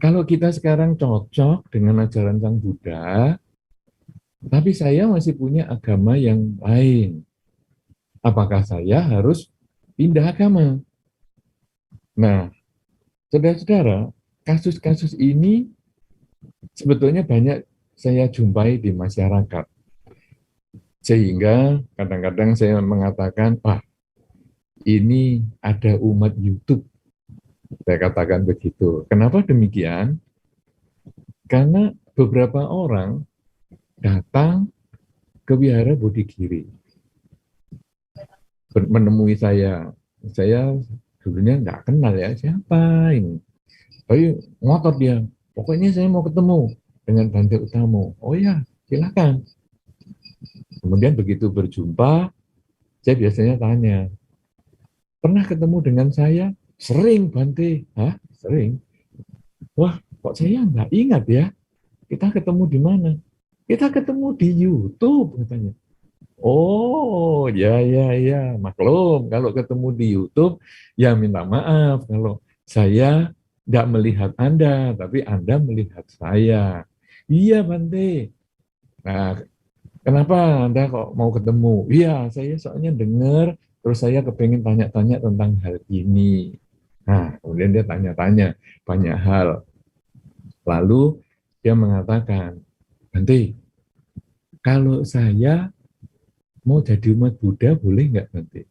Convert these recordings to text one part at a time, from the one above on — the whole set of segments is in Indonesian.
Kalau kita sekarang cocok dengan ajaran Sang Buddha, tapi saya masih punya agama yang lain. Apakah saya harus pindah agama? Nah, saudara-saudara, kasus-kasus ini sebetulnya banyak saya jumpai di masyarakat. Sehingga kadang-kadang saya mengatakan, wah, ini ada umat YouTube. Saya katakan begitu. Kenapa demikian? Karena beberapa orang datang ke wihara Bodhigiri menemui saya. Saya dulunya nggak kenal ya, siapa ini. Tapi ngotot dia, pokoknya saya mau ketemu dengan Bante Utamo. Oh ya, silakan. Kemudian begitu berjumpa, saya biasanya tanya, pernah ketemu dengan saya? Sering, Bante. Hah? Sering? Wah, kok saya nggak ingat ya? Kita ketemu di mana? Kita ketemu di YouTube, katanya. Oh, ya, ya, ya. Maklum, kalau ketemu di YouTube, ya minta maaf kalau saya tidak melihat Anda, tapi Anda melihat saya. Iya, Bante. Nah, kenapa Anda kok mau ketemu? Iya, saya soalnya dengar, terus saya kepengen tanya-tanya tentang hal ini. Nah, kemudian dia tanya-tanya banyak hal. Lalu dia mengatakan, Bante, kalau saya mau jadi umat Buddha boleh nggak Bante?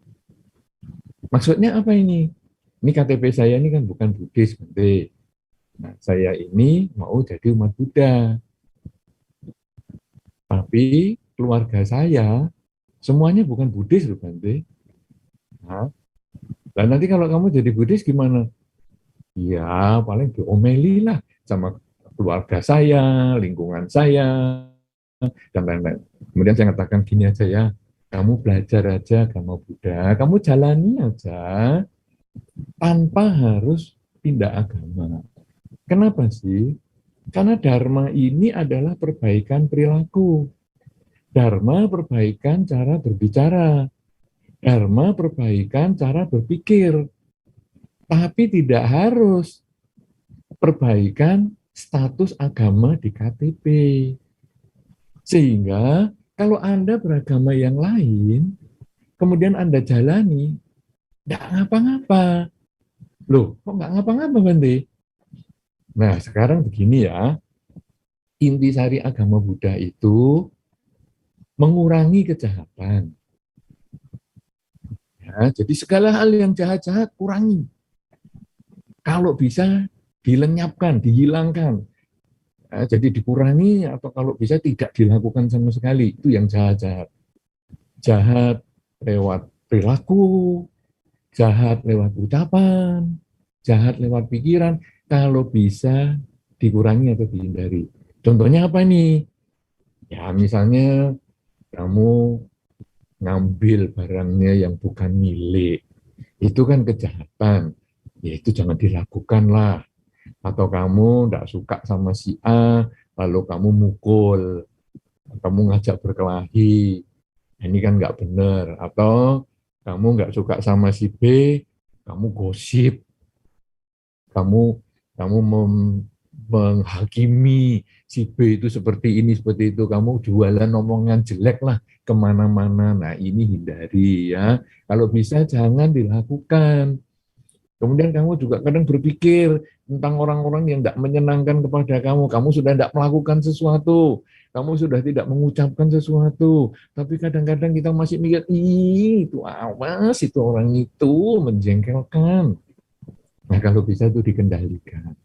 Maksudnya apa ini? Ini KTP saya ini kan bukan Buddhis Bante. Nah, saya ini mau jadi umat Buddha. Tapi keluarga saya semuanya bukan Buddhis loh Bante. Nah, dan nanti kalau kamu jadi Buddhis gimana? Ya, paling diomeli lah sama keluarga saya, lingkungan saya, dan lain-lain. Kemudian saya katakan gini aja ya, kamu belajar aja agama Buddha, kamu jalani aja tanpa harus pindah agama. Kenapa sih? Karena Dharma ini adalah perbaikan perilaku. Dharma perbaikan cara berbicara. Dharma perbaikan cara berpikir. Tapi tidak harus perbaikan status agama di KTP. Sehingga kalau Anda beragama yang lain, kemudian Anda jalani, nggak ngapa-ngapa. Loh, kok nggak ngapa-ngapa, Bante? Nah, sekarang begini ya, intisari agama Buddha itu mengurangi kejahatan. Ya, jadi segala hal yang jahat-jahat kurangi. Kalau bisa dilenyapkan, dihilangkan. Ya, jadi dikurangi atau kalau bisa tidak dilakukan sama sekali. Itu yang jahat-jahat. Jahat lewat perilaku, jahat lewat ucapan, jahat lewat pikiran. Kalau bisa dikurangi atau dihindari. Contohnya apa nih? Ya misalnya kamu ngambil barangnya yang bukan milik, itu kan kejahatan. Ya itu jangan dilakukan lah. Atau kamu tidak suka sama si A, lalu kamu mukul, kamu ngajak berkelahi, ini kan nggak benar. Atau kamu nggak suka sama si B, kamu gosip, kamu kamu menghakimi si B itu seperti itu, kamu jualan omongan jelek lah kemana-mana. Nah ini hindari ya. Kalau bisa jangan dilakukan. Kemudian kamu juga kadang berpikir tentang orang-orang yang tidak menyenangkan kepada kamu. Kamu sudah tidak melakukan sesuatu, kamu sudah tidak mengucapkan sesuatu, tapi kadang-kadang kita masih mikir, ih itu awas, itu orang itu menjengkelkan. Nah kalau bisa itu dikendalikan.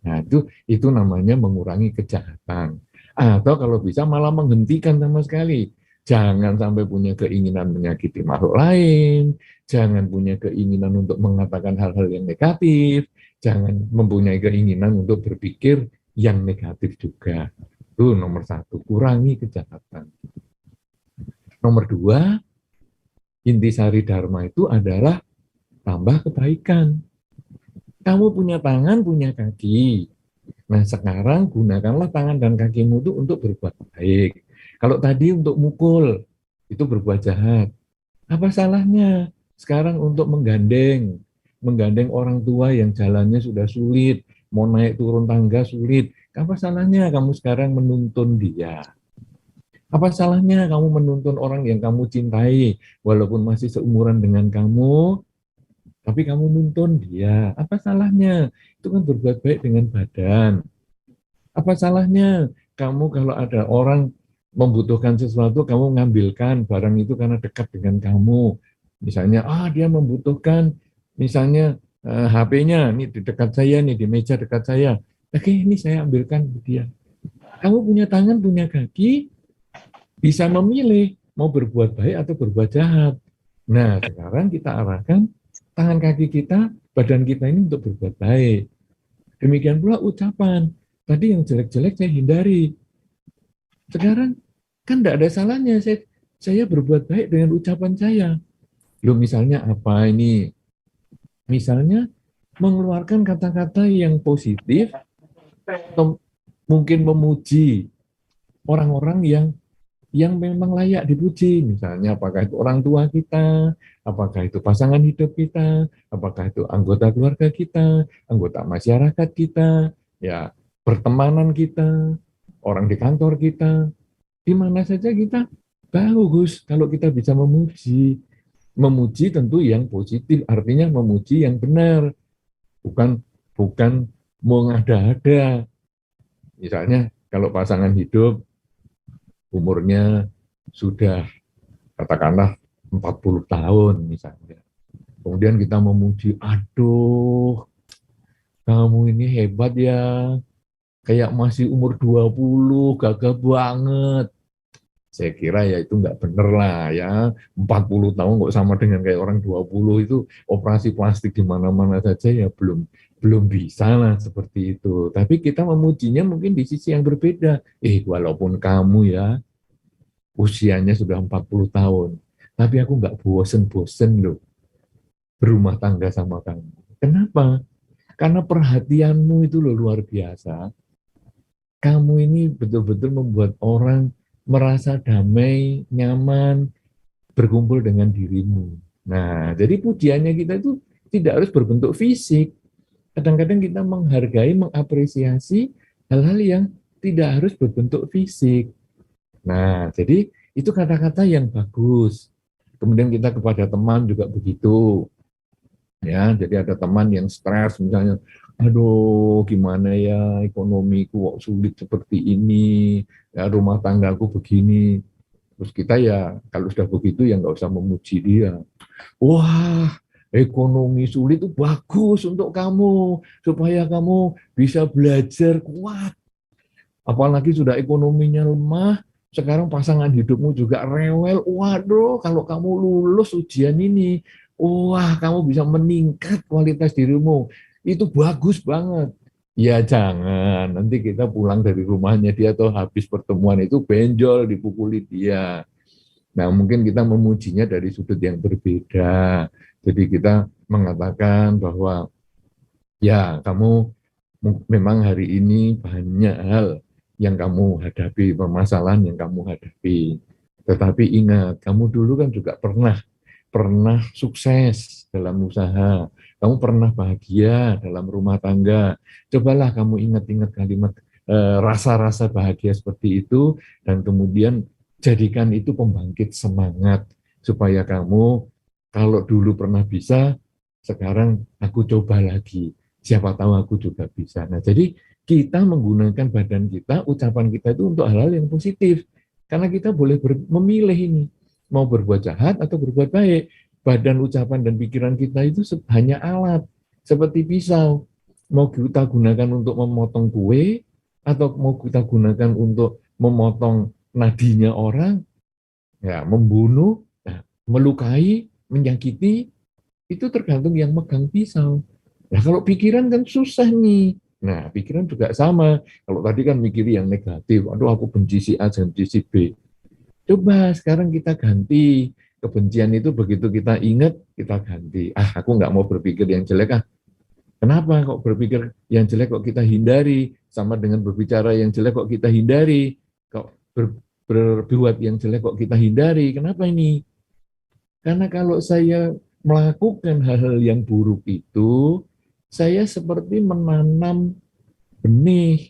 Nah itu namanya mengurangi kejahatan. Atau kalau bisa malah menghentikan sama sekali. Jangan sampai punya keinginan menyakiti makhluk lain, jangan punya keinginan untuk mengatakan hal-hal yang negatif, jangan mempunyai keinginan untuk berpikir yang negatif juga. Itu nomor satu, kurangi kejahatan. Nomor dua, intisari dharma itu adalah tambah kebaikan. Kamu punya tangan, punya kaki. Nah, sekarang gunakanlah tangan dan kakimu itu untuk berbuat baik. Kalau tadi untuk mukul, itu berbuat jahat. Apa salahnya sekarang untuk menggandeng orang tua yang jalannya sudah sulit, mau naik turun tangga sulit. Apa salahnya kamu sekarang menuntun dia? Apa salahnya kamu menuntun orang yang kamu cintai, walaupun masih seumuran dengan kamu, tapi kamu nuntun dia? Apa salahnya? Itu kan berbuat baik dengan badan. Apa salahnya kamu kalau ada orang membutuhkan sesuatu, kamu ngambilkan barang itu karena dekat dengan kamu. Misalnya, dia membutuhkan, misalnya HP-nya, nih di dekat saya, nih di meja dekat saya. Oke, ini saya ambilkan ke dia. Kamu punya tangan, punya kaki, bisa memilih mau berbuat baik atau berbuat jahat. Nah, sekarang kita arahkan tangan kaki kita, badan kita ini untuk berbuat baik. Demikian pula ucapan. Tadi yang jelek-jelek saya hindari. Sekarang kan tidak ada salahnya saya berbuat baik dengan ucapan saya. Loh, misalnya apa ini? Misalnya mengeluarkan kata-kata yang positif atau mungkin memuji orang-orang yang memang layak dipuji. Misalnya apakah itu orang tua kita, apakah itu pasangan hidup kita, apakah itu anggota keluarga kita, anggota masyarakat kita, ya pertemanan kita, orang di kantor kita, di mana saja kita bagus kalau kita bisa memuji. Memuji tentu yang positif, artinya memuji yang benar, bukan bukan mengada-ada. Misalnya kalau pasangan hidup umurnya sudah katakanlah 40 tahun misalnya. Kemudian kita memuji, aduh, kamu ini hebat ya, kayak masih umur 20, gagah banget. Saya kira ya itu nggak bener lah ya, 40 tahun kok sama dengan kayak orang 20 itu, operasi plastik di mana-mana saja ya belum belum bisa lah seperti itu. Tapi kita memujinya mungkin di sisi yang berbeda. Walaupun kamu ya usianya sudah 40 tahun, tapi aku nggak bosen-bosen loh berumah tangga sama kamu. Kenapa? Karena perhatianmu itu loh luar biasa. Kamu ini betul-betul membuat orang merasa damai, nyaman, berkumpul dengan dirimu. Nah, jadi pujiannya kita itu tidak harus berbentuk fisik. Kadang-kadang kita menghargai, mengapresiasi hal-hal yang tidak harus berbentuk fisik. Nah, jadi itu kata-kata yang bagus. Kemudian kita kepada teman juga begitu. Ya, jadi ada teman yang stres misalnya, aduh gimana ya ekonomiku kok sulit seperti ini, ya rumah tanggaku begini. Terus kita ya kalau sudah begitu ya nggak usah memuji dia. Wah, ekonomi sulit itu bagus untuk kamu supaya kamu bisa belajar kuat. Apalagi sudah ekonominya lemah, sekarang pasangan hidupmu juga rewel. Waduh, kalau kamu lulus ujian ini, wah, kamu bisa meningkat kualitas dirimu. Itu bagus banget. Ya jangan, nanti kita pulang dari rumahnya dia atau habis pertemuan itu benjol, dipukuli dia. Nah, mungkin kita memujinya dari sudut yang berbeda. Jadi kita mengatakan bahwa ya kamu memang hari ini banyak hal yang kamu hadapi, permasalahan yang kamu hadapi. Tetapi ingat, kamu dulu kan juga pernah sukses dalam usaha, kamu pernah bahagia dalam rumah tangga. Cobalah kamu ingat-ingat kalimat rasa-rasa bahagia seperti itu, dan kemudian jadikan itu pembangkit semangat, supaya kamu kalau dulu pernah bisa, sekarang aku coba lagi. Siapa tahu aku juga bisa. Nah, jadi kita menggunakan badan kita, ucapan kita itu untuk hal-hal yang positif. Karena kita boleh memilih ini, mau berbuat jahat atau berbuat baik. Badan, ucapan, dan pikiran kita itu hanya alat, seperti pisau. Mau kita gunakan untuk memotong kue, atau mau kita gunakan untuk memotong nadinya orang, ya membunuh, nah, melukai, menyakiti, itu tergantung yang megang pisau. Nah, kalau pikiran kan susah nih. Nah, pikiran juga sama. Kalau tadi kan mikir yang negatif, aduh aku benci si A, benci si B. Coba sekarang kita ganti. Kebencian itu begitu kita ingat, kita ganti. Aku nggak mau berpikir yang jelek. Kenapa kok berpikir yang jelek kok kita hindari? Sama dengan berbicara yang jelek kok kita hindari? Kok berbuat yang jelek kok kita hindari? Kenapa ini? Karena kalau saya melakukan hal-hal yang buruk itu, saya seperti menanam benih.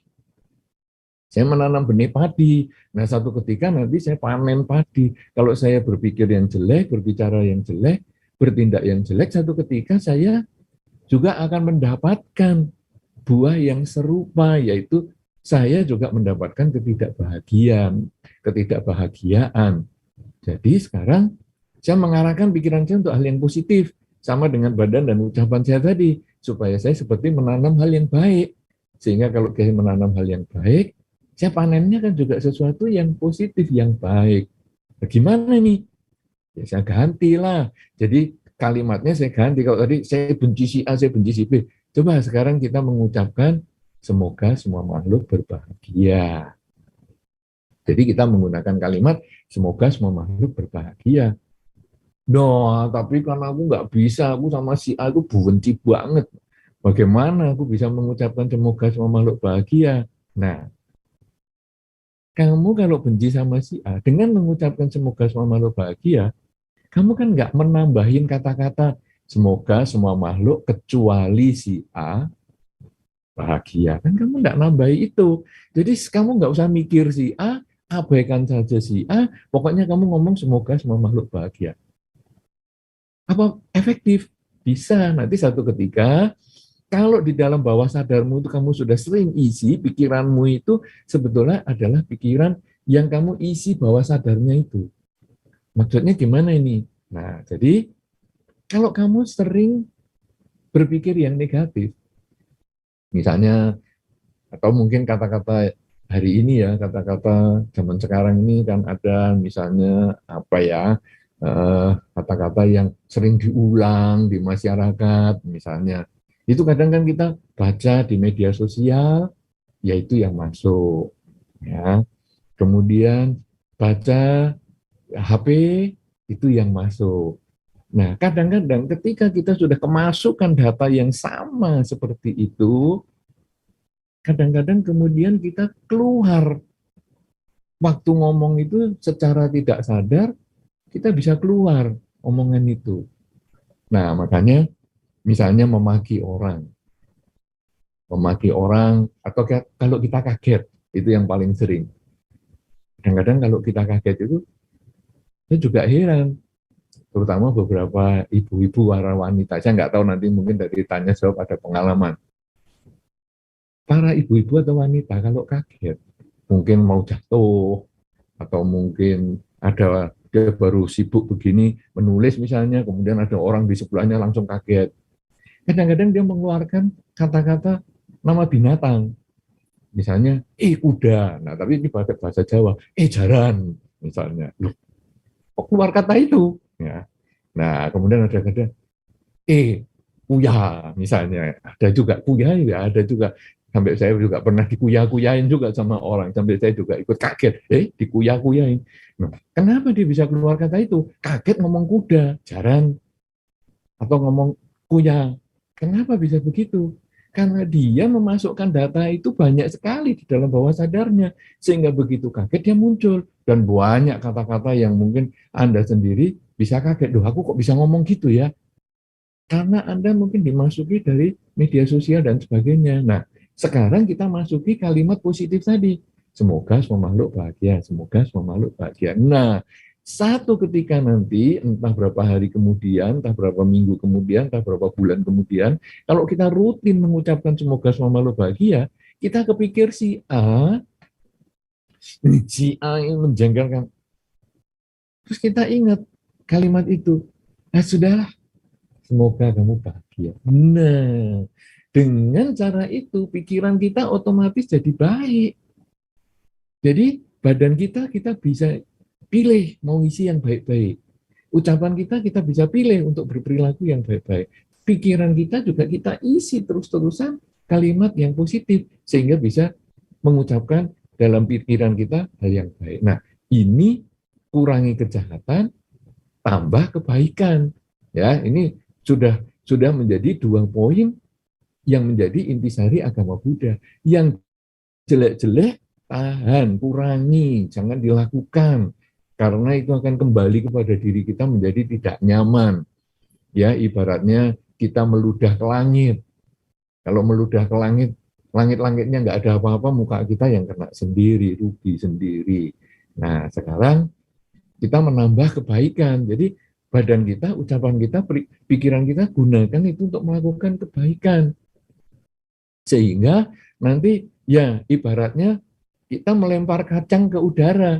Saya menanam benih padi. Nah, satu ketika nanti saya panen padi. Kalau saya berpikir yang jelek, berbicara yang jelek, bertindak yang jelek, satu ketika saya juga akan mendapatkan buah yang serupa, yaitu saya juga mendapatkan ketidakbahagiaan. Jadi sekarang saya mengarahkan pikiran saya untuk hal yang positif, sama dengan badan dan ucapan saya tadi, supaya saya seperti menanam hal yang baik. Sehingga kalau saya menanam hal yang baik, saya panennya kan juga sesuatu yang positif, yang baik. Bagaimana nih? Ya saya gantilah. Jadi kalimatnya saya ganti. Kalau tadi saya benci si A, saya benci si B. Coba sekarang kita mengucapkan semoga semua makhluk berbahagia. Jadi kita menggunakan kalimat semoga semua makhluk berbahagia. Nah, tapi karena aku nggak bisa, aku sama si A itu benci banget. Bagaimana aku bisa mengucapkan semoga semua makhluk bahagia? Nah, kamu kalau benci sama si A, dengan mengucapkan semoga semua makhluk bahagia, kamu kan nggak menambahin kata-kata semoga semua makhluk kecuali si A bahagia. Kan kamu nggak nambahi itu. Jadi kamu nggak usah mikir si A, abaikan saja si A, pokoknya kamu ngomong semoga semua makhluk bahagia. Apa efektif? Bisa. Nanti satu ketika, kalau di dalam bawah sadarmu itu kamu sudah sering isi, pikiranmu itu sebetulnya adalah pikiran yang kamu isi bawah sadarnya itu. Maksudnya gimana ini? Nah, jadi kalau kamu sering berpikir yang negatif, misalnya, atau mungkin kata-kata hari ini ya, kata-kata zaman sekarang ini kan ada misalnya apa ya, kata-kata yang sering diulang di masyarakat misalnya. Itu kadang kan kita baca di media sosial, yaitu yang masuk. Ya. Kemudian baca HP, itu yang masuk. Nah, kadang-kadang ketika kita sudah kemasukan data yang sama seperti itu, kadang-kadang kemudian kita keluar. Waktu ngomong itu secara tidak sadar, kita bisa keluar omongan itu. Nah, makanya misalnya memaki orang, atau kalau kita kaget, itu yang paling sering. Kadang-kadang kalau kita kaget itu, saya juga heran, terutama beberapa ibu-ibu para wanita. Saya nggak tahu, nanti mungkin dari tanya jawab ada pengalaman. Para ibu-ibu atau wanita kalau kaget, mungkin mau jatuh, atau mungkin ada dia baru sibuk begini menulis misalnya, kemudian ada orang di sebelahnya langsung kaget. Kadang-kadang dia mengeluarkan kata-kata nama binatang, misalnya kuda. Nah, tapi ini pakai bahasa Jawa, jaran misalnya. Loh, kok keluar kata itu? Ya. Nah, kemudian ada kata kuya misalnya. Ada juga kuya, ya ada juga. Sampai saya juga pernah dikuya-kuyain juga sama orang, sampai saya juga ikut kaget, dikuya-kuyain. Nah, kenapa dia bisa keluar kata itu? Kaget ngomong kuda, jaran, atau ngomong kuya. Kenapa bisa begitu? Karena dia memasukkan data itu banyak sekali di dalam bawah sadarnya, sehingga begitu kaget dia muncul. Dan banyak kata-kata yang mungkin Anda sendiri bisa kaget, loh aku kok bisa ngomong gitu ya? Karena Anda mungkin dimasuki dari media sosial dan sebagainya. Nah, sekarang kita masuki kalimat positif tadi. Semoga semua makhluk bahagia, semoga semua makhluk bahagia. Nah, satu ketika nanti, entah berapa hari kemudian, entah berapa minggu kemudian, entah berapa bulan kemudian, kalau kita rutin mengucapkan semoga semua makhluk bahagia, kita kepikir si A yang menjengkelkan. Terus kita ingat kalimat itu. Nah, sudahlah, semoga kamu bahagia. Nah, dengan cara itu, pikiran kita otomatis jadi baik. Jadi, badan kita bisa pilih mau isi yang baik-baik. Ucapan kita bisa pilih untuk berperilaku yang baik-baik. Pikiran kita juga kita isi terus-terusan kalimat yang positif, sehingga bisa mengucapkan dalam pikiran kita hal yang baik. Nah, ini kurangi kejahatan, tambah kebaikan. Ya, ini sudah menjadi 2 poin yang menjadi intisari agama Buddha. Yang jelek-jelek tahan, kurangi, jangan dilakukan, karena itu akan kembali kepada diri kita menjadi tidak nyaman. Ya, ibaratnya kita meludah ke langit. Kalau meludah ke langit, langit-langitnya nggak ada apa-apa, muka kita yang kena sendiri, rugi sendiri. Nah, sekarang kita menambah kebaikan. Jadi badan kita, ucapan kita, pikiran kita gunakan itu untuk melakukan kebaikan. Sehingga nanti ya ibaratnya kita melempar kacang ke udara.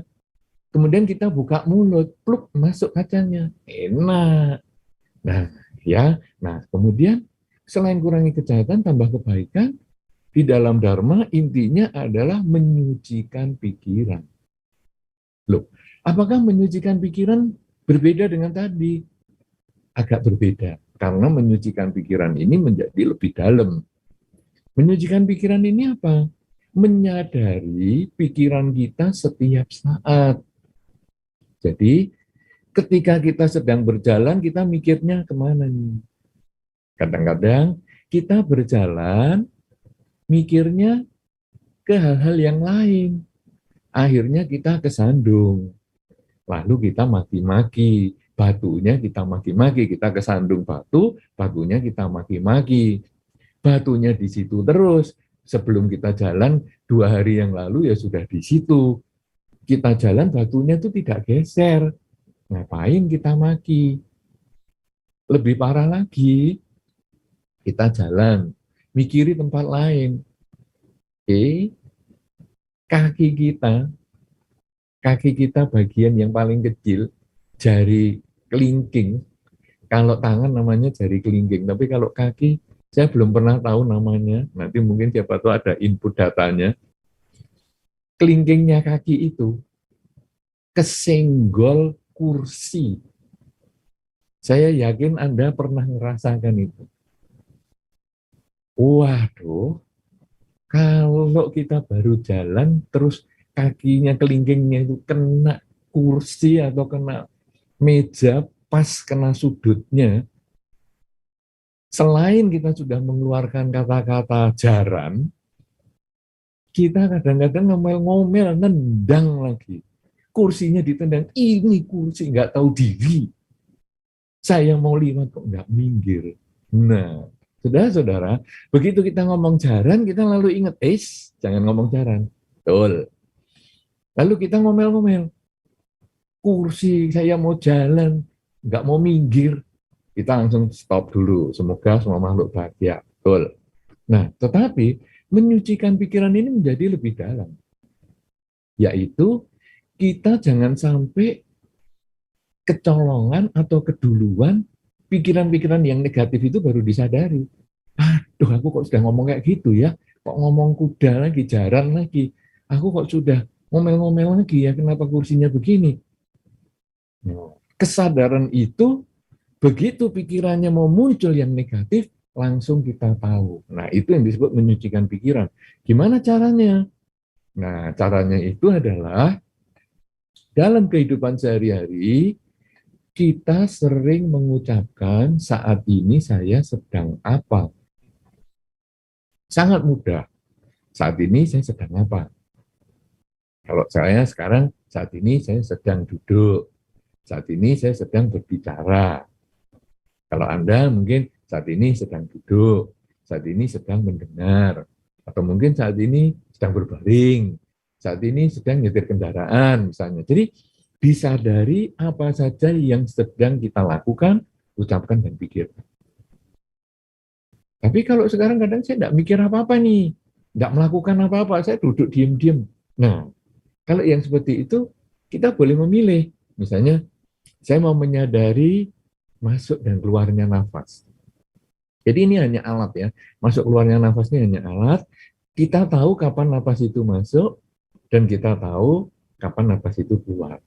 Kemudian kita buka mulut, pluk masuk kacangnya. Enak. Nah, ya. Nah, kemudian selain kurangi kejahatan tambah kebaikan, di dalam dharma intinya adalah menyucikan pikiran. Loh, apakah menyucikan pikiran berbeda dengan tadi? Agak berbeda, karena menyucikan pikiran ini menjadi lebih dalam. Menyucikan pikiran ini apa? Menyadari pikiran kita setiap saat. Jadi, ketika kita sedang berjalan, kita mikirnya kemana nih? Kadang-kadang kita berjalan, mikirnya ke hal-hal yang lain. Akhirnya kita kesandung. Lalu kita maki-maki, batunya kita maki-maki, kita kesandung batu, batunya kita maki-maki. Batunya di situ terus. Sebelum kita jalan 2 hari yang lalu ya sudah di situ. Kita jalan batunya itu tidak geser. Ngapain kita maki? Lebih parah lagi, kita jalan, mikiri tempat lain. Kaki kita, kaki kita bagian yang paling kecil, jari kelingking. Kalau tangan namanya jari kelingking, tapi kalau kaki saya belum pernah tahu namanya. Nanti mungkin siapa tahu ada input datanya. Kelingkingnya kaki itu kesenggol kursi. Saya yakin Anda pernah merasakan itu. Waduh, kalau kita baru jalan terus kakinya kelingkingnya itu kena kursi atau kena meja pas kena sudutnya, selain kita sudah mengeluarkan kata-kata jaran, kita kadang-kadang ngomel-ngomel, nendang lagi. Kursinya ditendang, ini kursi nggak tahu diri. Saya mau liwat kok nggak minggir. Nah, saudara-saudara, begitu kita ngomong jaran, kita lalu ingat, jangan ngomong jaran. Betul. Lalu kita ngomel-ngomel, kursi saya mau jalan, nggak mau minggir. Kita langsung stop dulu. Semoga semua makhluk bahagia. Betul. Nah, tetapi menyucikan pikiran ini menjadi lebih dalam. Yaitu kita jangan sampai kecolongan atau keduluan pikiran-pikiran yang negatif itu baru disadari. Aduh, aku kok sudah ngomong kayak gitu ya. Kok ngomong kuda lagi, jaran lagi. Aku kok sudah ngomel-ngomel lagi ya, kenapa kursinya begini? Kesadaran itu, begitu pikirannya mau muncul yang negatif, langsung kita tahu. Nah, itu yang disebut menyucikan pikiran. Gimana caranya? Nah, caranya itu adalah dalam kehidupan sehari-hari, kita sering mengucapkan saat ini saya sedang apa. Sangat mudah. Saat ini saya sedang apa? Kalau saya sekarang, saat ini saya sedang duduk. Saat ini saya sedang berbicara. Kalau Anda mungkin saat ini sedang duduk, saat ini sedang mendengar, atau mungkin saat ini sedang berbaring, saat ini sedang nyetir kendaraan misalnya. Jadi disadari apa saja yang sedang kita lakukan, ucapkan dan pikirkan. Tapi kalau sekarang kadang saya tidak mikir apa-apa nih, tidak melakukan apa-apa, saya duduk diam-diam. Nah, kalau yang seperti itu, kita boleh memilih. Misalnya, saya mau menyadari masuk dan keluarnya nafas. Jadi ini hanya alat ya, masuk keluarnya nafas ini hanya alat. Kita tahu kapan nafas itu masuk, dan kita tahu kapan nafas itu keluar.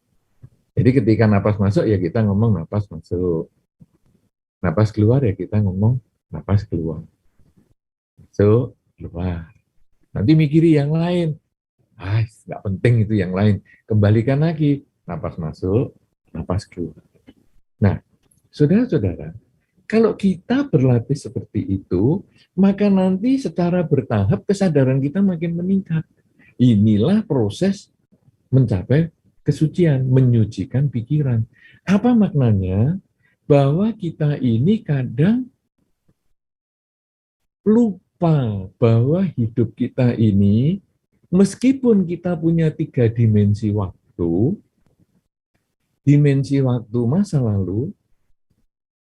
Jadi ketika nafas masuk ya kita ngomong nafas masuk. Nafas keluar ya kita ngomong nafas keluar. Masuk, keluar. Nanti mikiri yang lain. Nggak penting itu yang lain. Kembalikan lagi. Nafas masuk, nafas keluar. Nah, saudara-saudara, kalau kita berlatih seperti itu, maka nanti secara bertahap kesadaran kita makin meningkat. Inilah proses mencapai kesucian, menyucikan pikiran. Apa maknanya? Bahwa kita ini kadang lupa bahwa hidup kita ini, meskipun kita punya 3 dimensi waktu masa lalu,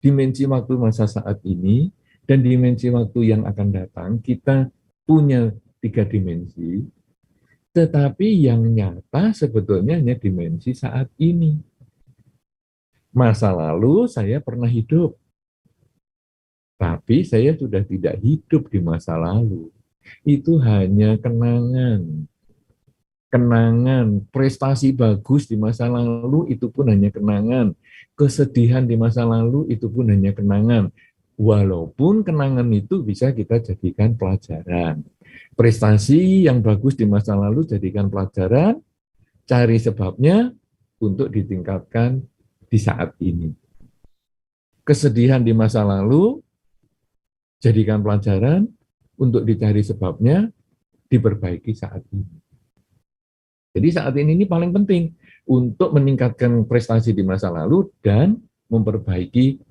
dimensi waktu masa saat ini, dan dimensi waktu yang akan datang, kita punya 3 dimensi, tetapi yang nyata sebetulnya hanya dimensi saat ini. Masa lalu saya pernah hidup, tapi saya sudah tidak hidup di masa lalu. Itu hanya kenangan. Kenangan, prestasi bagus di masa lalu itu pun hanya kenangan. Kesedihan di masa lalu itu pun hanya kenangan. Walaupun kenangan itu bisa kita jadikan pelajaran. Prestasi yang bagus di masa lalu jadikan pelajaran, cari sebabnya untuk ditingkatkan di saat ini. Kesedihan di masa lalu jadikan pelajaran untuk dicari sebabnya, diperbaiki saat ini. Jadi saat ini paling penting untuk meningkatkan prestasi di masa lalu dan memperbaiki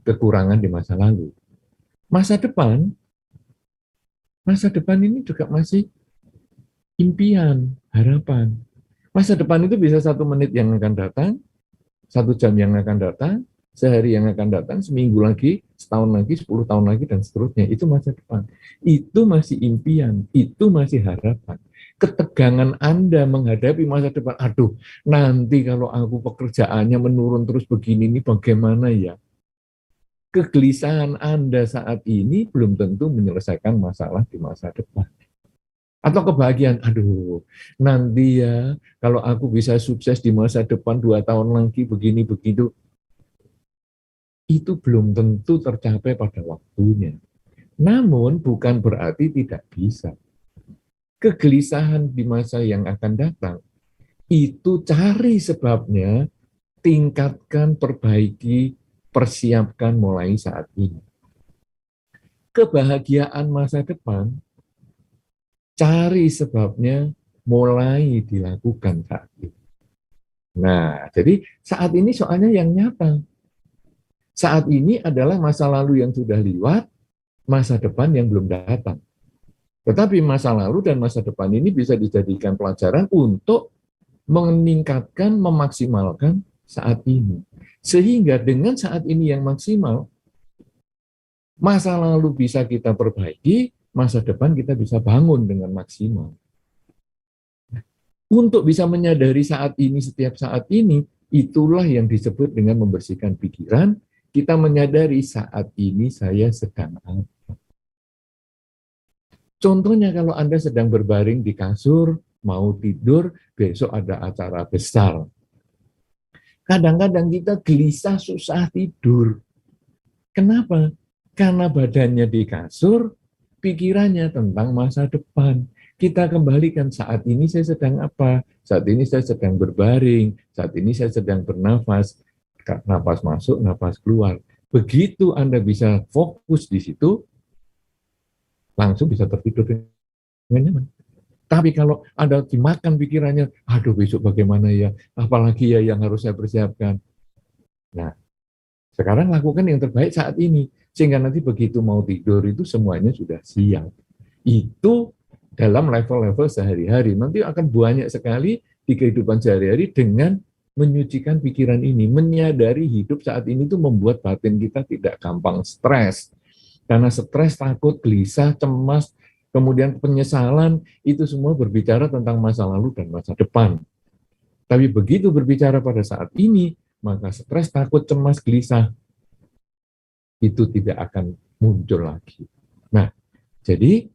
kekurangan di masa lalu. Masa depan ini juga masih impian, harapan. Masa depan itu bisa 1 menit yang akan datang, 1 jam yang akan datang, sehari yang akan datang, seminggu lagi, setahun lagi, 10 tahun lagi, dan seterusnya. Itu masa depan. Itu masih impian, itu masih harapan. Ketegangan Anda menghadapi masa depan, aduh, nanti kalau aku pekerjaannya menurun terus begini, ini bagaimana ya? Kegelisahan Anda saat ini belum tentu menyelesaikan masalah di masa depan. Atau kebahagiaan, aduh, nanti ya, kalau aku bisa sukses di masa depan 2 tahun lagi, begini, begitu, itu belum tentu tercapai pada waktunya. Namun bukan berarti tidak bisa. Kegelisahan di masa yang akan datang, itu cari sebabnya, tingkatkan, perbaiki, persiapkan mulai saat ini. Kebahagiaan masa depan, cari sebabnya, mulai dilakukan saat ini. Nah, jadi saat ini soalnya yang nyata. Saat ini adalah masa lalu yang sudah lewat, masa depan yang belum datang. Tetapi masa lalu dan masa depan ini bisa dijadikan pelajaran untuk meningkatkan, memaksimalkan saat ini. Sehingga dengan saat ini yang maksimal, masa lalu bisa kita perbaiki, masa depan kita bisa bangun dengan maksimal. Untuk bisa menyadari saat ini, setiap saat ini, itulah yang disebut dengan membersihkan pikiran. Kita menyadari saat ini saya sedang apa. Contohnya kalau Anda sedang berbaring di kasur, mau tidur, besok ada acara besar. Kadang-kadang kita gelisah, susah tidur. Kenapa? Karena badannya di kasur, pikirannya tentang masa depan. Kita kembalikan saat ini saya sedang apa? Saat ini saya sedang berbaring, saat ini saya sedang bernafas, napas masuk, napas keluar. Begitu Anda bisa fokus di situ, langsung bisa tertidur dengan nyaman. Tapi kalau Anda dimakan pikirannya, aduh besok bagaimana ya, apalagi ya yang harus saya persiapkan. Nah, sekarang lakukan yang terbaik saat ini, sehingga nanti begitu mau tidur itu semuanya sudah siap. Itu dalam level-level sehari-hari. Nanti akan banyak sekali di kehidupan sehari-hari dengan menyucikan pikiran ini, menyadari hidup saat ini itu membuat batin kita tidak gampang stres. Karena stres, takut, gelisah, cemas, kemudian penyesalan, itu semua berbicara tentang masa lalu dan masa depan. Tapi begitu berbicara pada saat ini, maka stres, takut, cemas, gelisah, itu tidak akan muncul lagi. Nah, jadi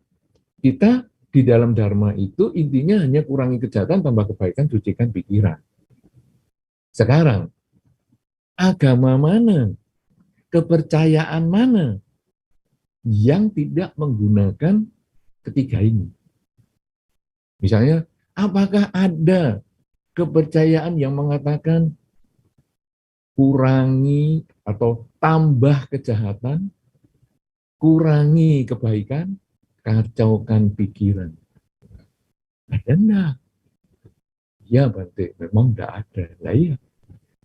kita di dalam Dharma itu intinya hanya kurangi kejahatan, tambah kebaikan, sucikan pikiran. Sekarang, agama mana, kepercayaan mana yang tidak menggunakan ketiga ini? Misalnya, apakah ada kepercayaan yang mengatakan kurangi atau tambah kejahatan, kurangi kebaikan, kacaukan pikiran? Ada enggak? Ya, Bante, memang enggak ada. Lah iya.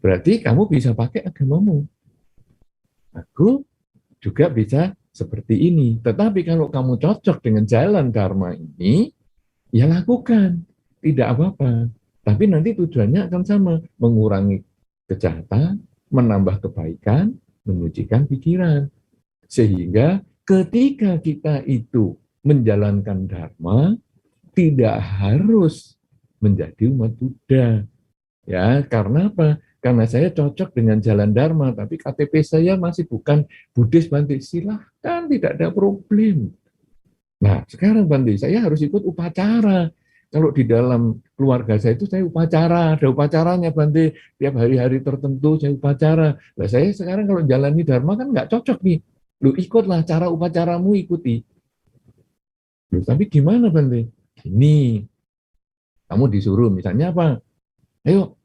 Berarti kamu bisa pakai agamamu. Aku juga bisa seperti ini. Tetapi kalau kamu cocok dengan jalan Dharma ini, ya lakukan. Tidak apa-apa. Tapi nanti tujuannya akan sama. Mengurangi kejahatan, menambah kebaikan, menyucikan pikiran. Sehingga ketika kita itu menjalankan Dharma, tidak harus menjadi umat Buddha. Ya, karena apa? Karena saya cocok dengan jalan Dharma, tapi KTP saya masih bukan Buddhis, Bante. Silahkan, tidak ada problem. Nah, sekarang Bante, saya harus ikut upacara. Kalau di dalam keluarga saya itu saya upacara, ada upacaranya Bante. Tiap hari-hari tertentu saya upacara. Nah, saya sekarang kalau jalani Dharma kan nggak cocok nih. Lu ikutlah cara upacaramu, ikuti. Loh, tapi gimana Bante? Ini, kamu disuruh misalnya apa? Ayo,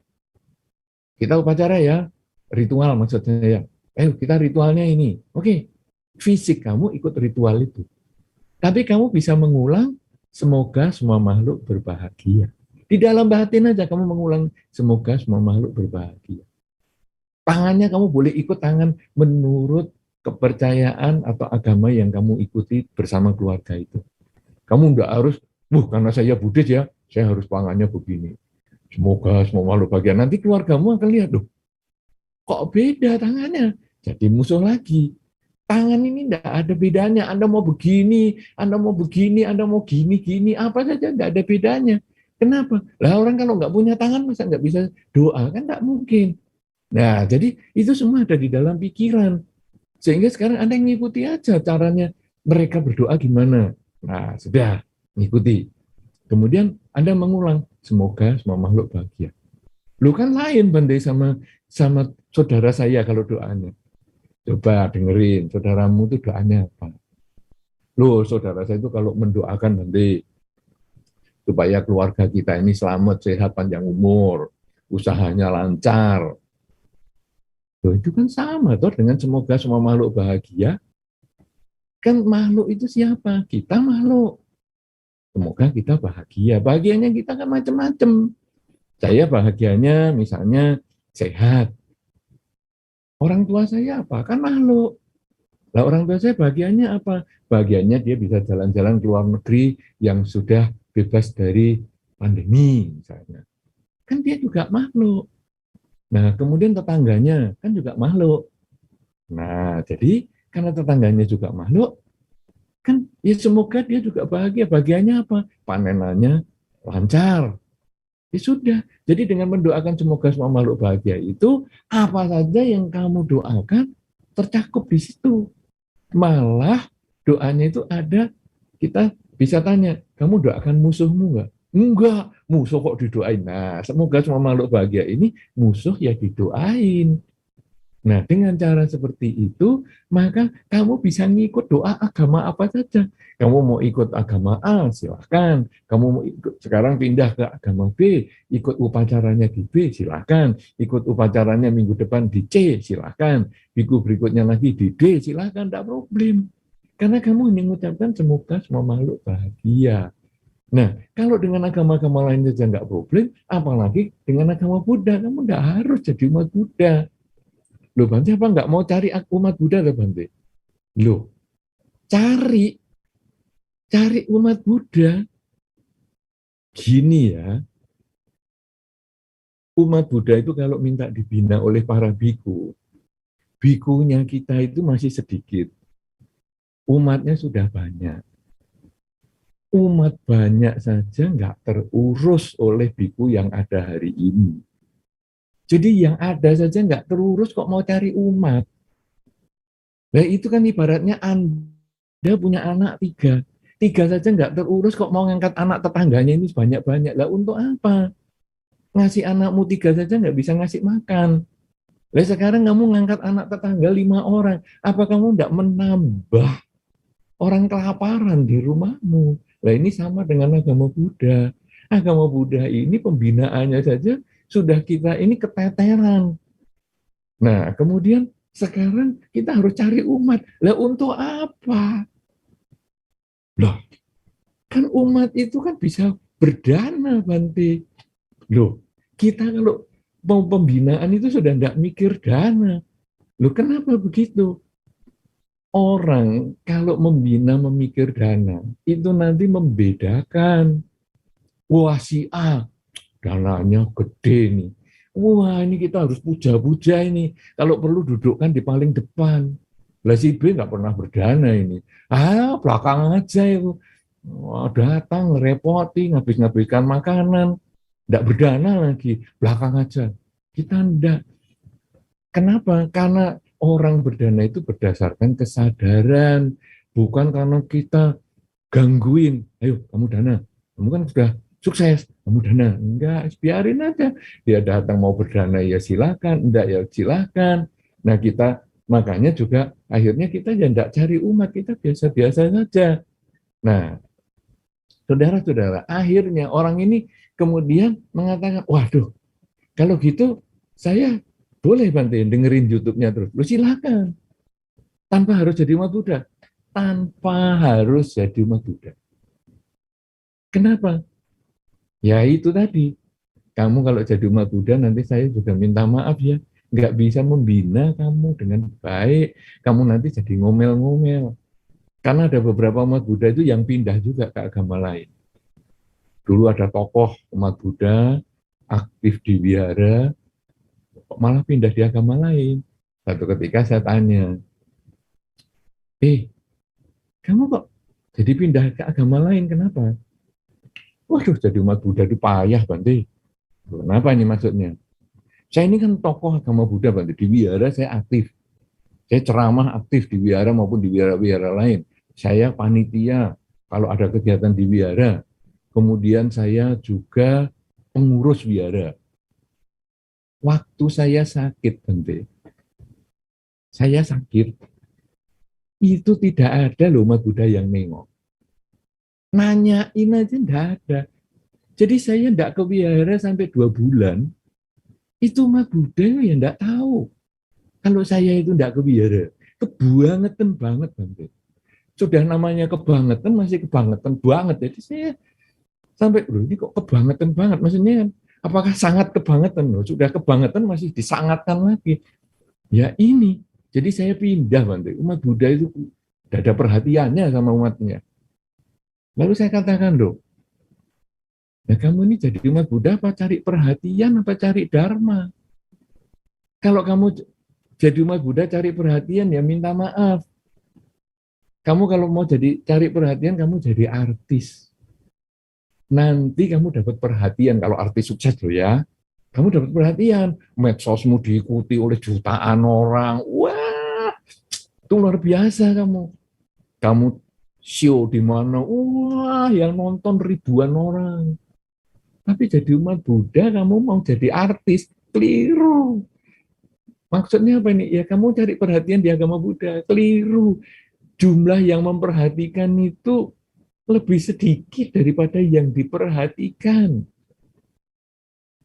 kita upacara ya, ritual maksudnya ya. Ayo kita ritualnya ini. Oke, fisik kamu ikut ritual itu. Tapi kamu bisa mengulang, semoga semua makhluk berbahagia. Di dalam batin aja kamu mengulang, semoga semua makhluk berbahagia. Tangannya kamu boleh ikut tangan menurut kepercayaan atau agama yang kamu ikuti bersama keluarga itu. Kamu enggak harus, karena saya Buddhis ya, saya harus tangannya begini. Semoga semua makhluk bahagia. Nanti keluargamu akan lihat, kok beda tangannya? Jadi musuh lagi. Tangan ini tidak ada bedanya. Anda mau begini, Anda mau begini, Anda mau gini, apa saja tidak ada bedanya. Kenapa? Lah orang kalau nggak punya tangan masa nggak bisa doa? Kan nggak mungkin. Nah, jadi itu semua ada di dalam pikiran. Sehingga sekarang Anda ngikuti aja caranya mereka berdoa gimana. Nah, sudah, ngikuti. Kemudian Anda mengulang, semoga semua makhluk bahagia. Lu kan lain Bante sama saudara saya kalau doanya. Coba dengerin, saudaramu itu doanya apa? Loh, saudara saya itu kalau mendoakan nanti supaya keluarga kita ini selamat, sehat, panjang umur, usahanya lancar. Loh, itu kan sama toh dengan semoga semua makhluk bahagia. Kan makhluk itu siapa? Kita makhluk. Semoga kita bahagia. Bahagianya kita kan macam-macam. Saya bahagianya misalnya sehat. Orang tua saya apa? Kan makhluk. Lah orang tua saya bahagianya apa? Bahagianya dia bisa jalan-jalan ke luar negeri yang sudah bebas dari pandemi misalnya. Kan dia juga makhluk. Nah, kemudian tetangganya kan juga makhluk. Nah, jadi karena tetangganya juga makhluk, kan ya semoga dia juga bahagia. Bahagianya apa? Panenannya lancar. Ya sudah. Jadi dengan mendoakan semoga semua makhluk bahagia itu, apa saja yang kamu doakan tercakup di situ. Malah doanya itu ada, kita bisa tanya, kamu doakan musuhmu enggak? Enggak, musuh kok didoain. Nah, semoga semua makhluk bahagia ini musuh ya didoain. Nah, dengan cara seperti itu, maka kamu bisa ngikut doa agama apa saja. Kamu mau ikut agama A, silahkan. Kamu mau ikut, sekarang pindah ke agama B, ikut upacaranya di B, silahkan. Ikut upacaranya minggu depan di C, silahkan. Minggu berikutnya lagi di D, silahkan, tidak problem. Karena kamu hanya mengucapkan semoga semua makhluk bahagia. Nah, kalau dengan agama-agama lain saja nggak problem, apalagi dengan agama Buddha, kamu nggak harus jadi umat Buddha. Loh, Bante apa nggak mau cari umat Buddha loh, Bante? Loh, cari umat Buddha. Gini ya, umat Buddha itu kalau minta dibina oleh para biku, bikunya kita itu masih sedikit. Umatnya sudah banyak. Umat banyak saja nggak terurus oleh biku yang ada hari ini. Jadi yang ada saja nggak terurus kok mau cari umat. Nah itu kan ibaratnya Anda punya anak tiga. Tiga saja nggak terurus kok mau ngangkat anak tetangganya ini banyak-banyak. Lah untuk apa? Ngasih anakmu tiga saja nggak bisa ngasih makan. Lah sekarang kamu ngangkat anak tetangga 5 orang. Apa kamu nggak menambah orang kelaparan di rumahmu? Lah ini sama dengan agama Buddha. Agama Buddha ini pembinaannya saja sudah kita ini keteteran. Nah, kemudian sekarang kita harus cari umat. Lah untuk apa? Loh, kan umat itu kan bisa berdana, Bante. Loh, kita kalau mau pembinaan itu sudah nggak mikir dana. Loh, kenapa begitu? Orang kalau membina memikir dana, itu nanti membedakan. Wah, si A dananya gede nih. Wah, ini kita harus puja-puja ini. Kalau perlu dudukkan di paling depan. Lah si B nggak pernah berdana ini. Ah, belakang aja itu. Wah, datang, repoti, ngabis-ngabiskan makanan. Nggak berdana lagi, belakang aja. Kita enggak. Kenapa? Karena orang berdana itu berdasarkan kesadaran. Bukan karena kita gangguin. Ayo, kamu dana. Kamu kan sudah sukses, kamu dana. Enggak, biarin aja. Dia datang mau berdana, ya silakan. Enggak, ya silakan. Nah, kita makanya juga akhirnya kita ya enggak cari umat, kita biasa-biasa saja. Nah, saudara-saudara, akhirnya orang ini kemudian mengatakan, waduh, kalau gitu saya boleh bantuin dengerin YouTube-nya terus. Lu silakan. Tanpa harus jadi umat Buddha. Tanpa harus jadi umat Buddha. Kenapa? Ya itu tadi, kamu kalau jadi umat Buddha nanti saya juga minta maaf ya, nggak bisa membina kamu dengan baik, kamu nanti jadi ngomel-ngomel. Karena ada beberapa umat Buddha itu yang pindah juga ke agama lain. Dulu ada tokoh umat Buddha, aktif di wihara, malah pindah di agama lain. Satu ketika saya tanya, kamu kok jadi pindah ke agama lain, kenapa? Waduh, jadi umat Buddha itu payah, Bante. Kenapa ini maksudnya? Saya ini kan tokoh agama Buddha, Bante. Di wihara saya aktif. Saya ceramah aktif di wihara maupun di wihara-wihara lain. Saya panitia kalau ada kegiatan di wihara. Kemudian saya juga pengurus wihara. Waktu saya sakit, Bante, saya sakit, itu tidak ada loh umat Buddha yang nengok. Nanyain aja tidak ada. Jadi saya tidak ke wihara sampai 2 bulan, itu umat Buddha ya tidak tahu. Kalau saya itu tidak ke wihara, kebangetan banget, Bante. Sudah namanya kebangetan, masih kebangetan banget. Jadi saya sampai, loh ini kok kebangetan banget, maksudnya kan, apakah sangat kebangetan? Loh, sudah kebangetan masih disangatkan lagi. Ya ini, jadi saya pindah, Bante. Umat Buddha itu tidak ada perhatiannya sama umatnya. Lalu saya katakan, loh, nah kamu ini jadi umat Buddha apa cari perhatian, apa cari dharma? Kalau kamu jadi umat Buddha cari perhatian, ya minta maaf. Kamu kalau mau jadi cari perhatian, kamu jadi artis. Nanti kamu dapat perhatian, kalau artis sukses loh ya, kamu dapat perhatian, medsosmu diikuti oleh jutaan orang, wah, itu luar biasa kamu. Kamu show di mana, wah, yang nonton ribuan orang. Tapi jadi umat Buddha, kamu mau jadi artis, keliru. Maksudnya apa ini? Ya kamu cari perhatian di agama Buddha, keliru. Jumlah yang memperhatikan itu lebih sedikit daripada yang diperhatikan.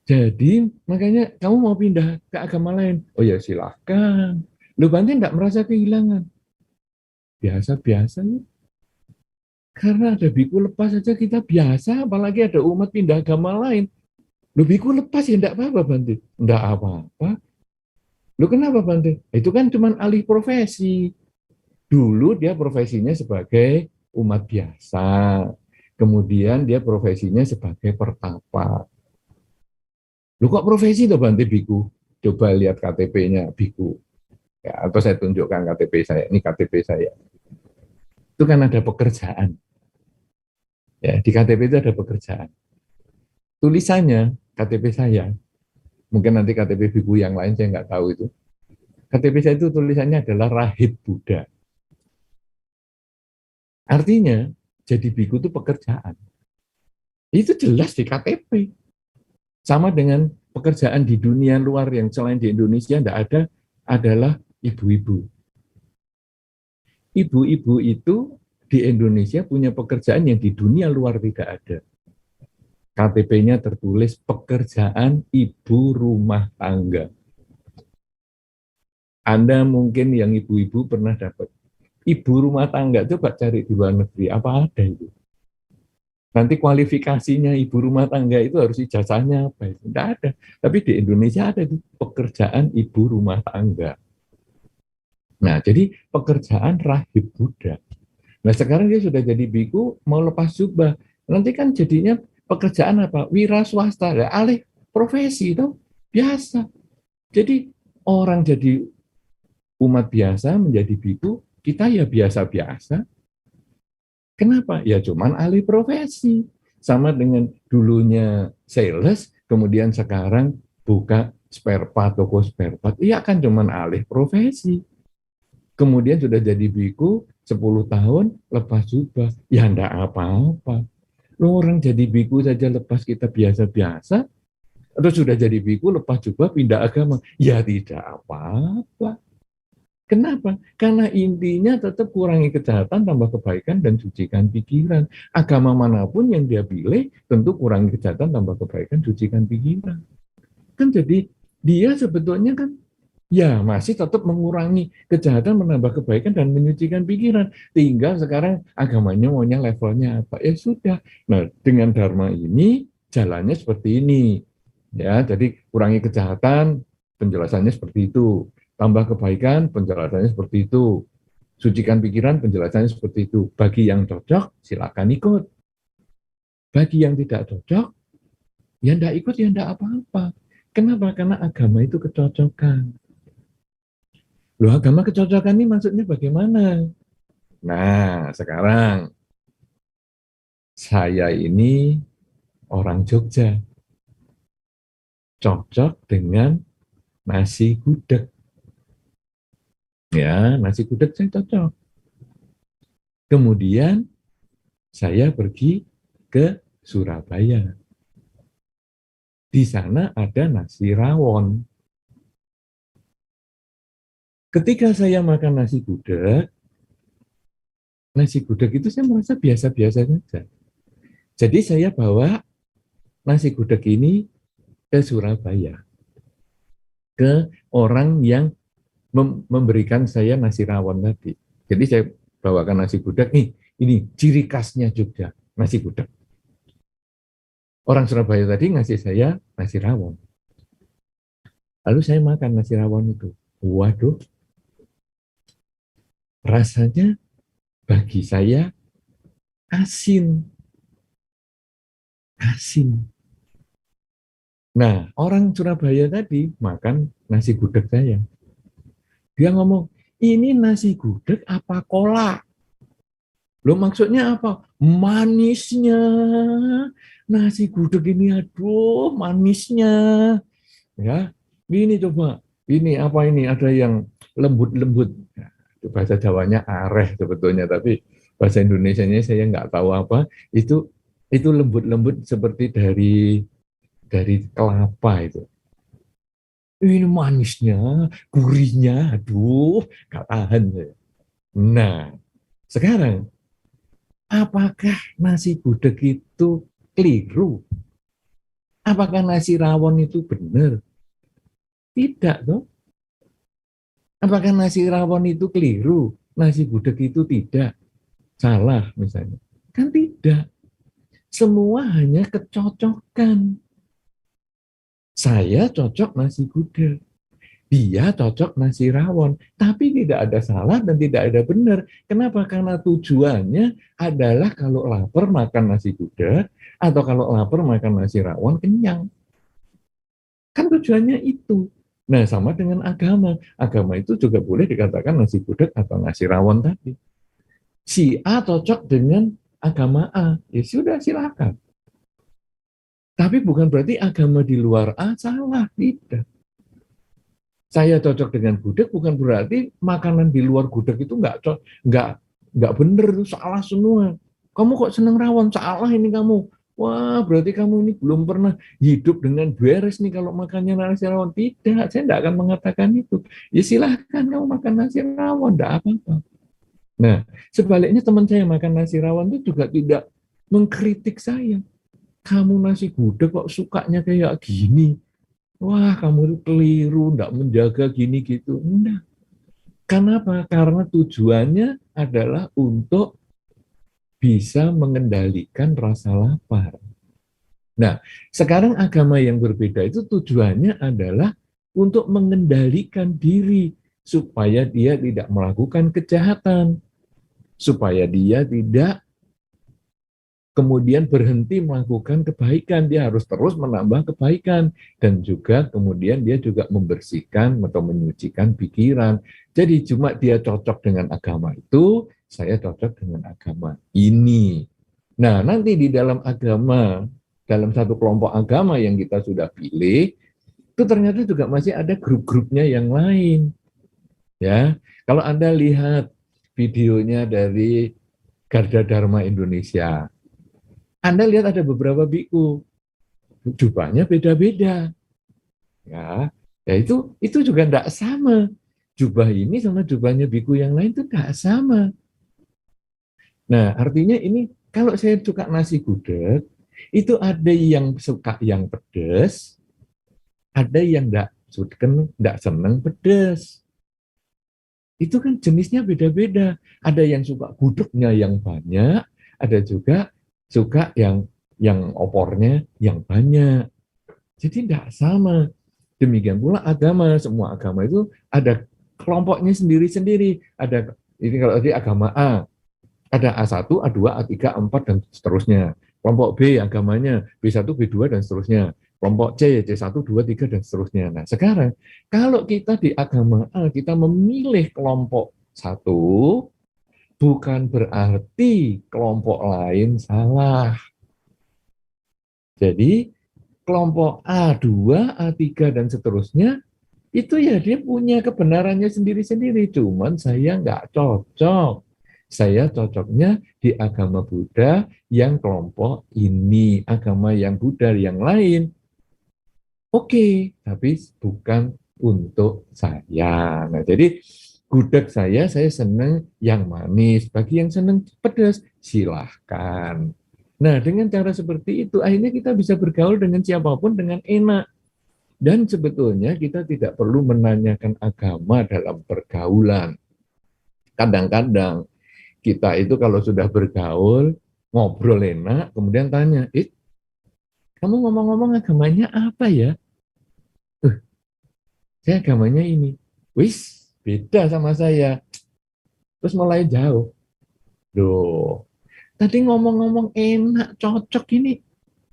Jadi makanya kamu mau pindah ke agama lain, oh ya silahkan. Lu Bante tidak merasa kehilangan, biasa-biasa ya. Karena ada biku lepas saja kita biasa, apalagi ada umat pindah agama lain. Lu biku lepas ya tidak apa-apa, Bante. Tidak apa-apa. Lu kenapa, Bante? Itu kan cuma alih profesi. Dulu dia profesinya sebagai umat biasa. Kemudian dia profesinya sebagai pertapa. Lu kok profesi tuh, Bante, biku? Coba lihat KTP-nya biku. Ya, atau saya tunjukkan KTP saya. Ini KTP saya. Itu kan ada pekerjaan. Ya, di KTP itu ada pekerjaan. Tulisannya KTP saya, mungkin nanti KTP biku yang lain saya nggak tahu itu. KTP saya itu tulisannya adalah Rahib Buddha. Artinya jadi biku itu pekerjaan. Itu jelas di KTP. Sama dengan pekerjaan di dunia luar yang selain di Indonesia tidak ada, adalah ibu-ibu. Ibu-ibu itu di Indonesia punya pekerjaan yang di dunia luar tidak ada. KTP-nya tertulis pekerjaan ibu rumah tangga. Anda mungkin yang ibu-ibu pernah dapat. Ibu rumah tangga, coba cari di luar negeri, apa ada itu? Nanti kualifikasinya ibu rumah tangga itu harus ijazahnya apa? Tidak ada. Tapi di Indonesia ada itu pekerjaan ibu rumah tangga. Nah, jadi pekerjaan rahib Buddha. Nah, sekarang dia sudah jadi biku, mau lepas jubah. Nanti kan jadinya pekerjaan apa? Wira swasta, ya, alih profesi itu biasa. Jadi orang jadi umat biasa menjadi biku, kita ya biasa-biasa. Kenapa? Ya cuman alih profesi. Sama dengan dulunya sales, kemudian sekarang buka spare part, toko spare part. Iya kan cuman alih profesi. Kemudian sudah jadi biku 10 tahun, lepas jubah. Ya enggak apa-apa. Orang jadi biku saja lepas kita biasa-biasa, atau sudah jadi biku lepas jubah pindah agama. Ya tidak apa-apa. Kenapa? Karena intinya tetap kurangi kejahatan, tambah kebaikan, dan sucikan pikiran. Agama manapun yang dia pilih, tentu kurangi kejahatan, tambah kebaikan, sucikan pikiran. Kan jadi dia sebetulnya kan ya masih tetap mengurangi kejahatan, menambah kebaikan, dan menyucikan pikiran. Tinggal sekarang agamanya maunya levelnya apa? Ya sudah. Nah, dengan dharma ini jalannya seperti ini. Ya, jadi kurangi kejahatan, penjelasannya seperti itu. Tambah kebaikan, penjelasannya seperti itu. Sucikan pikiran, penjelasannya seperti itu. Bagi yang cocok, silakan ikut. Bagi yang tidak cocok, ya tidak ikut, ya tidak apa-apa. Kenapa? Karena agama itu kecocokan. Loh, agama kecocokan ini maksudnya bagaimana? Nah, sekarang saya ini orang Jogja, cocok dengan nasi gudeg. Ya, nasi gudeg saya cocok. Kemudian saya pergi ke Surabaya. Di sana ada nasi rawon. Ketika saya makan nasi gudeg itu saya merasa biasa-biasa saja. Jadi saya bawa nasi gudeg ini ke Surabaya, ke orang yang memberikan saya nasi rawon tadi. Jadi saya bawakan nasi gudeg, nih, ini ciri khasnya Jogja, nasi gudeg. Orang Surabaya tadi ngasih saya nasi rawon. Lalu saya makan nasi rawon itu. Waduh, rasanya bagi saya asin. Asin. Nah, orang Surabaya tadi makan nasi gudeg saya. Dia ngomong, ini nasi gudeg apa kolak? Lo maksudnya apa? Manisnya. Nasi gudeg ini, aduh, manisnya. Ya, ini coba. Ini apa ini? Ada yang lembut-lembut. Ya, bahasa Jawanya areh sebetulnya, tapi bahasa Indonesianya saya nggak tahu apa. Itu lembut-lembut seperti dari kelapa itu. Ini manisnya, gurihnya, aduh, nggak tahan saya. Nah, sekarang apakah nasi gudeg itu keliru? Apakah nasi rawon itu benar? Tidak, toh. Apakah nasi rawon itu keliru? Nasi gudeg itu tidak salah misalnya. Kan tidak. Semua hanya kecocokan. Saya cocok nasi gudeg. Dia cocok nasi rawon. Tapi tidak ada salah dan tidak ada benar. Kenapa? Karena tujuannya adalah kalau lapar makan nasi gudeg, atau kalau lapar makan nasi rawon, kenyang. Kan tujuannya itu. Nah, sama dengan agama. Agama itu juga boleh dikatakan nasi gudeg atau nasi rawon tadi. Si A cocok dengan agama A, ya sudah silakan. Tapi bukan berarti agama di luar A salah, tidak. Saya cocok dengan gudeg bukan berarti makanan di luar gudeg itu nggak nggak bener, salah semua. Kamu kok seneng rawon, salah ini kamu. Wah, berarti kamu ini belum pernah hidup dengan beres nih kalau makannya nasi rawon. Tidak, saya tidak akan mengatakan itu. Ya silahkan kamu makan nasi rawon, tidak apa-apa. Nah, sebaliknya teman saya makan nasi rawon itu juga tidak mengkritik saya. Kamu nasi gudeg kok sukanya kayak gini? Wah, kamu itu keliru, tidak menjaga gini gitu. Enggak. Kenapa? Karena tujuannya adalah untuk bisa mengendalikan rasa lapar. Nah, sekarang agama yang berbeda itu tujuannya adalah untuk mengendalikan diri. supaya dia tidak melakukan kejahatan, supaya dia tidak kemudian berhenti melakukan kebaikan, dia harus terus menambah kebaikan, dan juga kemudian dia juga membersihkan atau menyucikan pikiran. Jadi cuma dia cocok dengan agama itu, saya cocok dengan agama ini. Nah, nanti di dalam agama, dalam satu kelompok agama yang kita sudah pilih, itu ternyata juga masih ada grup-grupnya yang lain. Ya, kalau Anda lihat videonya dari Garda Dharma Indonesia, Anda lihat ada beberapa biku, jubahnya beda-beda. Ya, ya itu juga tidak sama. Jubah ini sama jubahnya biku yang lain itu tidak sama. Nah, artinya ini kalau saya suka nasi gudeg, itu ada yang suka yang pedas, ada yang tidak senang pedas. Itu kan jenisnya beda-beda. Ada yang suka gudegnya yang banyak, ada juga suka yang opornya yang banyak. Jadi tidak sama. Demikian pula agama, semua agama itu ada kelompoknya sendiri-sendiri. Ada ini kalau tadi agama A, ada A1, A2, A3, A4 dan seterusnya. Kelompok B agamanya B1, B2 dan seterusnya. Kelompok C, C1, 2, 3 dan seterusnya. Nah, sekarang kalau kita di agama A kita memilih kelompok satu, bukan berarti kelompok lain salah. Jadi kelompok A2, A3 dan seterusnya itu ya dia punya kebenarannya sendiri-sendiri, cuman saya nggak cocok. Saya cocoknya di agama Buddha yang kelompok ini, agama yang Buddha yang lain. Oke, tapi bukan untuk saya. Nah, jadi gudeg saya senang yang manis. Bagi yang senang pedas, silahkan. Nah, dengan cara seperti itu, akhirnya kita bisa bergaul dengan siapapun dengan enak. Dan sebetulnya kita tidak perlu menanyakan agama dalam pergaulan. Kadang-kadang kita itu kalau sudah bergaul, ngobrol enak, kemudian tanya, kamu ngomong-ngomong agamanya apa ya? Saya agamanya ini. Wis, beda sama saya. Terus mulai jauh. Loh, tadi ngomong-ngomong enak, cocok ini.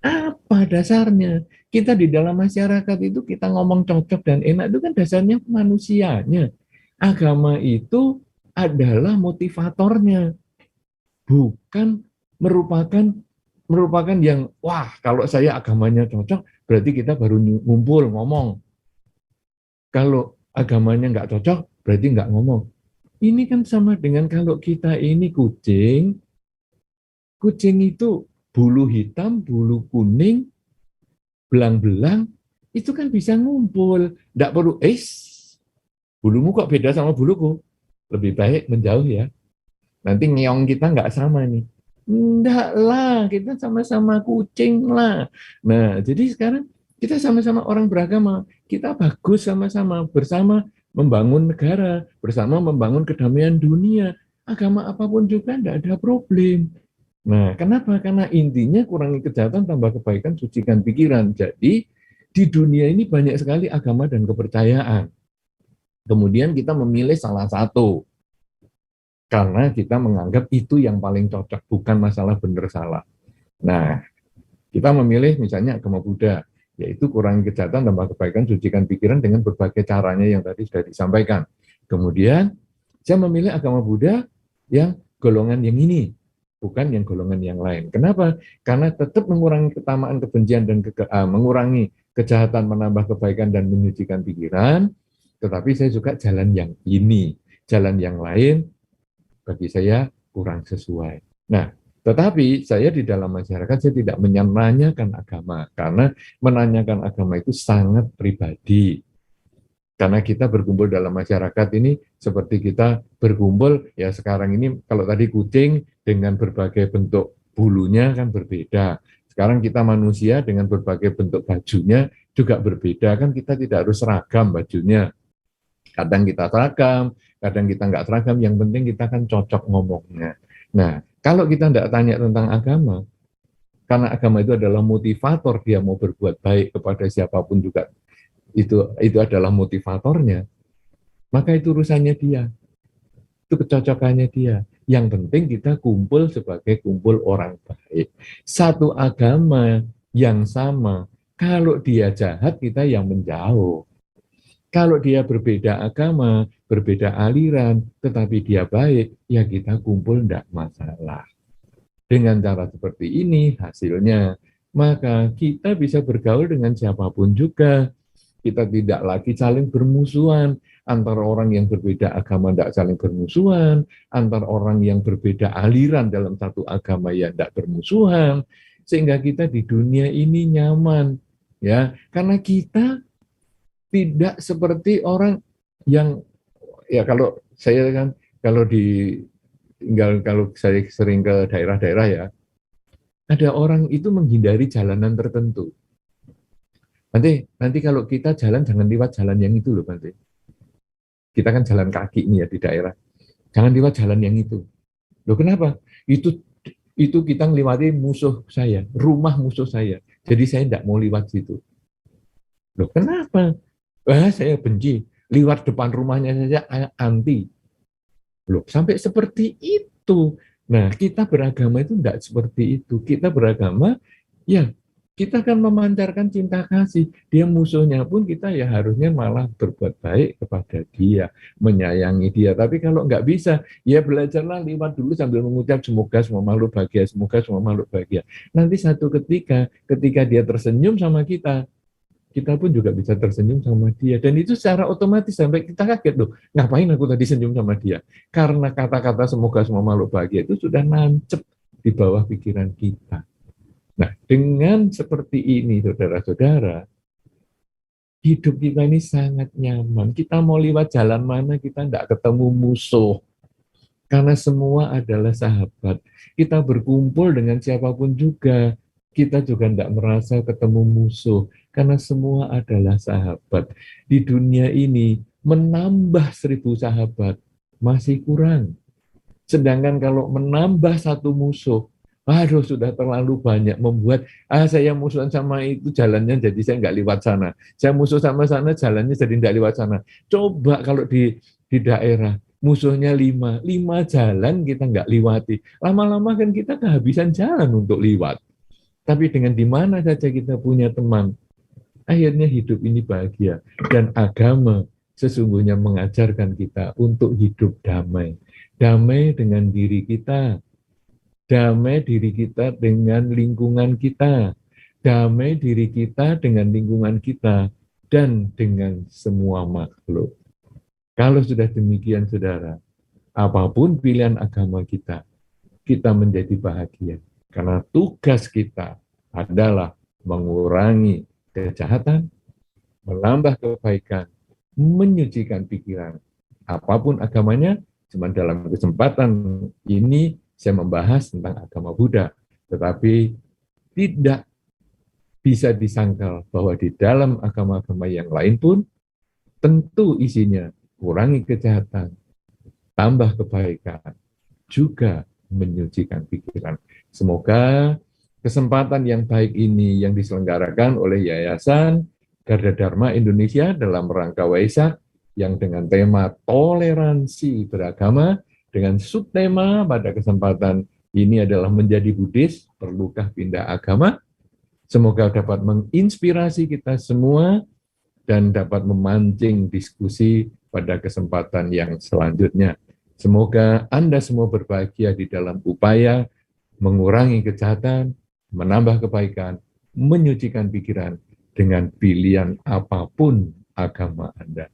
Apa dasarnya? Kita di dalam masyarakat itu kita ngomong cocok dan enak itu kan dasarnya manusianya. Agama itu adalah motivatornya, bukan merupakan merupakan yang wah kalau saya agamanya cocok berarti kita baru ngumpul ngomong. Kalau agamanya nggak cocok berarti nggak ngomong. Ini kan sama dengan kalau kita ini kucing, kucing itu bulu hitam, bulu kuning, belang-belang, itu kan bisa ngumpul. Nggak perlu, bulumu kok beda sama buluku? Lebih baik menjauh ya. Nanti ngeong kita nggak sama nih. Enggak lah, kita sama-sama kucing lah. Nah, jadi sekarang kita sama-sama orang beragama. Kita bagus sama-sama, bersama membangun negara, bersama membangun kedamaian dunia. Agama apapun juga enggak ada problem. Nah, kenapa? Karena intinya kurangi kejahatan, tambah kebaikan, sucikan pikiran. Jadi, di dunia ini banyak sekali agama dan kepercayaan. Kemudian kita memilih salah satu. Karena kita menganggap itu yang paling cocok, bukan masalah benar salah. Nah, kita memilih misalnya agama Buddha, yaitu kurangi kejahatan, tambah kebaikan, sucikan pikiran dengan berbagai caranya yang tadi sudah disampaikan. Kemudian, saya memilih agama Buddha yang golongan yang ini, bukan yang golongan yang lain. Kenapa? Karena tetap mengurangi ketamaan, kebencian, dan mengurangi kejahatan, menambah kebaikan, dan menyucikan pikiran, tetapi saya suka jalan yang ini. Jalan yang lain, bagi saya kurang sesuai. Nah, tetapi saya di dalam masyarakat saya tidak menanyakan agama, karena menanyakan agama itu sangat pribadi. Karena kita berkumpul dalam masyarakat ini seperti kita berkumpul, ya sekarang ini kalau tadi kucing dengan berbagai bentuk bulunya kan berbeda. Sekarang kita manusia dengan berbagai bentuk bajunya juga berbeda, kan kita tidak harus seragam bajunya. Kadang kita seragam, kadang kita nggak seragam, yang penting kita kan cocok ngomongnya. Nah, kalau kita nggak tanya tentang agama, karena agama itu adalah motivator, dia mau berbuat baik kepada siapapun juga, itu adalah motivatornya. maka itu urusannya dia, itu kecocokannya dia. Yang penting kita kumpul sebagai kumpul orang baik. Satu agama yang sama, kalau dia jahat kita yang menjauh. Kalau dia berbeda agama, berbeda aliran, tetapi dia baik, ya kita kumpul tidak masalah. Dengan cara seperti ini hasilnya, maka kita bisa bergaul dengan siapapun juga. Kita tidak lagi saling bermusuhan. Antara orang yang berbeda agama tidak saling bermusuhan, antara orang yang berbeda aliran dalam satu agama ya tidak bermusuhan, sehingga kita di dunia ini nyaman, ya, karena kita tidak seperti orang yang, ya, kalau saya kan, kalau di tinggal, kalau saya sering ke daerah-daerah ya, ada orang itu menghindari jalanan tertentu. Nanti kalau kita jalan jangan lewat jalan yang itu loh, Bante. Kita kan jalan kaki ini ya di daerah. Jangan lewat jalan yang itu. Loh kenapa? Itu kita melewati musuh saya, rumah musuh saya. Jadi saya tidak mau lewat situ. Loh kenapa? Saya benci. Lewat depan rumahnya saja anti. Loh, sampai seperti itu. Nah, kita beragama itu tidak seperti itu. Kita beragama, ya, kita kan memancarkan cinta kasih. Dia musuhnya pun kita ya harusnya malah berbuat baik kepada dia, menyayangi dia. Tapi kalau nggak bisa, ya belajarlah lewat dulu sambil mengucap semoga semua makhluk bahagia, semoga semua makhluk bahagia. Nanti satu ketika dia tersenyum sama kita pun juga bisa tersenyum sama dia. Dan itu secara otomatis sampai kita kaget loh, ngapain aku tadi senyum sama dia? Karena kata-kata semoga semua makhluk bahagia itu sudah nancep di bawah pikiran kita. Nah, dengan seperti ini, saudara-saudara, hidup kita ini sangat nyaman. Kita mau lewat jalan mana, kita tidak ketemu musuh. Karena semua adalah sahabat. Kita berkumpul dengan siapapun juga, kita juga tidak merasa ketemu musuh. Karena semua adalah sahabat. Di dunia ini, menambah 1000 sahabat masih kurang. Sedangkan kalau menambah satu musuh, aduh sudah terlalu banyak, membuat saya musuhan sama itu jalannya jadi saya nggak lewat sana. Saya musuh sama sana jalannya jadi nggak lewat sana. Coba kalau di daerah musuhnya 5 jalan kita nggak lewati. Lama-lama kan kita kehabisan jalan untuk lewat. Tapi dengan di mana saja kita punya teman, akhirnya hidup ini bahagia. Dan agama sesungguhnya mengajarkan kita untuk hidup damai. Damai dengan diri kita, damai diri kita dengan lingkungan kita, damai diri kita dengan lingkungan kita, dan dengan semua makhluk. Kalau sudah demikian, saudara, apapun pilihan agama kita menjadi bahagia. Karena tugas kita adalah mengurangi kejahatan, menambah kebaikan, menyucikan pikiran. Apapun agamanya, cuma dalam kesempatan ini saya membahas tentang agama Buddha, tetapi tidak bisa disangkal bahwa di dalam agama-agama yang lain pun tentu isinya kurangi kejahatan, tambah kebaikan, juga menyucikan pikiran. Semoga kesempatan yang baik ini yang diselenggarakan oleh Yayasan Garda Dharma Indonesia dalam rangka Waisak yang dengan tema toleransi beragama, dengan subtema pada kesempatan ini adalah menjadi Buddhis, perlukah pindah agama? Semoga dapat menginspirasi kita semua dan dapat memancing diskusi pada kesempatan yang selanjutnya. Semoga Anda semua berbahagia di dalam upaya mengurangi kejahatan, menambah kebaikan, menyucikan pikiran dengan pilihan apapun agama Anda.